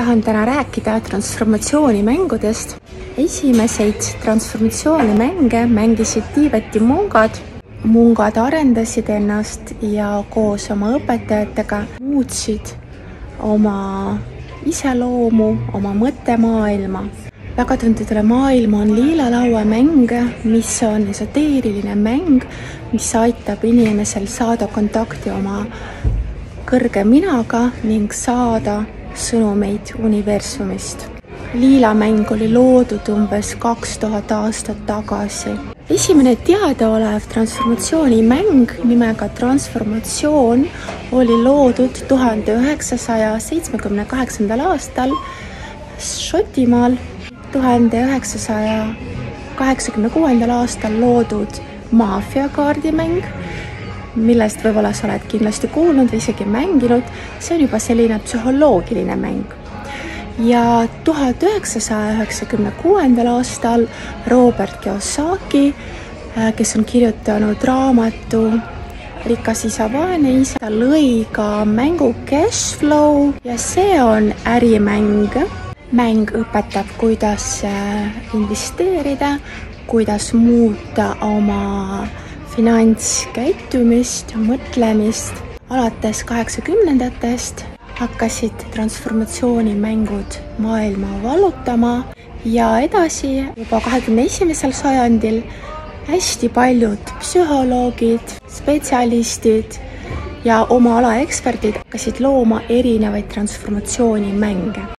tahan täna rääkida transformatsioonimängudest. Esimesed transformatsioonimänge mängisid Tiibeti mungad. Mungad arendasid ennast ja koos oma õpetajatega muutsid oma iseloomu, oma mõttemaailma. Väga tuntud maailm on liilalaua mäng, mis on esoteeriline mäng, mis aitab inimesel saada kontakti oma kõrge minaga ning saada sõnumeid universumist. Liilamäng oli loodud umbes 2000 aastat tagasi. Esimene teadaolev transformatsioonimäng nimega Transformatsioon oli loodud 1978. aastal Šotimaal. 1986. aastal loodud maafiakaardimäng, millest võib-olla sa oled kindlasti kuulnud või isegi mänginud. See on juba selline psühholoogiline mäng. Ja 1996. aastal Robert Kiyosaki, kes on kirjutanud raamatu Rikas isa, vaene isa, lõi ka mängu Cashflow ja see on ärimäng. Mäng õpetab, kuidas investeerida, kuidas muuta oma finantskäitumist, mõtlemist. Alates 80-ndatest hakkasid transformatsioonimängud maailma vallutama ja edasi juba 21. sajandil hästi paljud psühholoogid, spetsialistid ja oma ala eksperdid hakkasid looma erinevaid transformatsioonimänge.